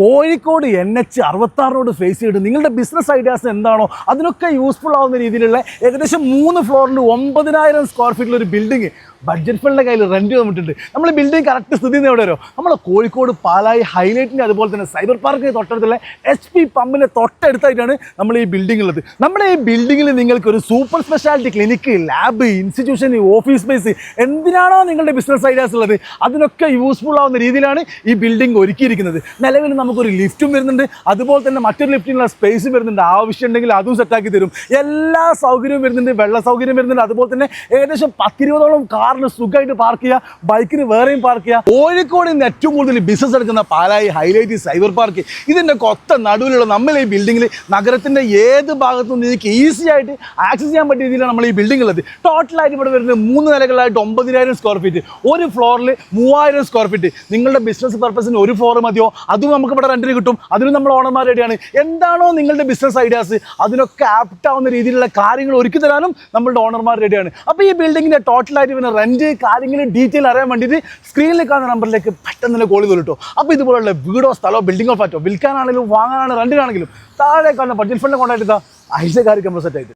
Kozhikode NH66 face ചെയ്തിട്ട് നിങ്ങളുടെ business ideas എന്താണോ അതിനൊക്കെ യൂസ്ഫുൾ ആവുന്ന രീതിയിലുള്ള ഏകദേശം 3 ഫ്ലോറിൽ 9,000 സ്ക്വയർ ഫീറ്റിൽ ഒരു ബിൽഡിംഗ് ബഡ്ജറ്റ് ഫണ്ടിൻ്റെ കയ്യിൽ റെൻറ്റ് വന്നിട്ടുണ്ട്. നമ്മൾ ഈ ബിൽഡിംഗ് കറക്റ്റ് സ്ഥിതി എവിടെ വരും? നമ്മൾ കോഴിക്കോട് പാലായി ഹൈലൈറ്റിൻ്റെ അതുപോലെ തന്നെ സൈബർ പാർക്കിന് തൊട്ടടുത്തുള്ള HP പമ്പിൻ്റെ തൊട്ടടുത്തായിട്ടാണ് നമ്മൾ ഈ ബിൽഡിംഗ് ഉള്ളത്. നമ്മുടെ ഈ ബിൽഡിങ്ങിൽ നിങ്ങൾക്ക് ഒരു super speciality clinic, lab, institution, office space എന്തിനാണോ നിങ്ങളുടെ ബിസിനസ് ഐഡിയാസ് ഉള്ളത് അതിനൊക്കെ യൂസ്ഫുൾ ആവുന്ന രീതിയിലാണ് ഈ ബിൽഡിംഗ് ഒരുക്കിയിരിക്കുന്നത്. നിലവിൽ നമുക്കൊരു ലിഫ്റ്റും വരുന്നുണ്ട്, അതുപോലെ തന്നെ മറ്റൊരു ലിഫ്റ്റിനുള്ള സ്പേസ് വരുന്നുണ്ട്. ആവശ്യം ഉണ്ടെങ്കിൽ അതും സെറ്റാക്കി തരും. എല്ലാ സൗകര്യവും വരുന്നുണ്ട്, വെള്ള സൗകര്യം വരുന്നുണ്ട്. അതുപോലെ തന്നെ ഏകദേശം 10-20ഓളം കാറിന് സുഖമായിട്ട് പാർക്ക് ചെയ്യുക, ബൈക്കിന് വേറെയും പാർക്ക് ചെയ്യുക. കോഴിക്കോട് ഇന്ന് ഏറ്റവും കൂടുതൽ ബിസിനസ് എടുക്കുന്ന പാലായി ഹൈലൈറ്റ് സൈബർ പാർക്ക്, ഇതിൻ്റെ കൊത്ത നടുവിലുള്ള നമ്മൾ ഈ ബിൽഡിങ്ങിൽ നഗരത്തിൻ്റെ ഏത് ഭാഗത്തു നിന്ന് നിങ്ങൾക്ക് ഈസി ആയിട്ട് ആക്സസ് ചെയ്യാൻ പറ്റിയ രീതിയിലാണ് നമ്മൾ ഈ ബിൽഡിംഗ് ഉള്ളത്. ടോട്ടലായിട്ട് ഇവിടെ വരുന്നത് 3 നിലകളായിട്ട് 9,000 സ്ക്വയർ ഫീറ്റ്, ഒരു ഫ്ലോറിൽ 3,000 സ്ക്വയർ ഫീറ്റ്. നിങ്ങളുടെ ബിസിനസ് പർപ്പസിന് ഒരു ഫ്ലോർ മതിയോ? അതും നമുക്ക് ഇവിടെ റെന്റിന് കിട്ടും. അതിനും നമ്മൾ ഓണർമാർ റെഡിയാണ്. എന്താണോ നിങ്ങളുടെ ബിസിനസ് ഐഡിയാസ് അതിനൊക്കെ ആപ്റ്റ് ആവുന്ന രീതിയിലുള്ള കാര്യങ്ങൾ ഒരുക്കി തരാനും നമ്മളുടെ ഓണർമാർ റെഡിയാണ്. അപ്പോൾ ഈ ബിൽഡിങ്ങിൻ്റെ ടോട്ടലായിട്ട് പിന്നെ റെന്റ് കാര്യങ്ങൾ ഡീറ്റെയിൽ അറിയാൻ വേണ്ടിയിട്ട് സ്ക്രീനിൽ കാണുന്ന നമ്പറിലേക്ക് പെട്ടെന്ന് തന്നെ കോൾ ചെയ്ത് കിട്ടും. അപ്പോൾ ഇതുപോലുള്ള വീടോ സ്ഥലമോ ബിൽഡിങ്ങോ ഫ്ലാറ്റോ വിൽക്കാനാണെങ്കിലും വാങ്ങാനാണ് റെന്റിനാണെങ്കിലും താഴെ കാണുന്ന ബഡ്ജറ്റ് ഫണ്ടിനെ കോൺടാക്ട് ചെയ്താൽ ഐസ കാര്യങ്ങൾ സെറ്റ് ആയിട്ട്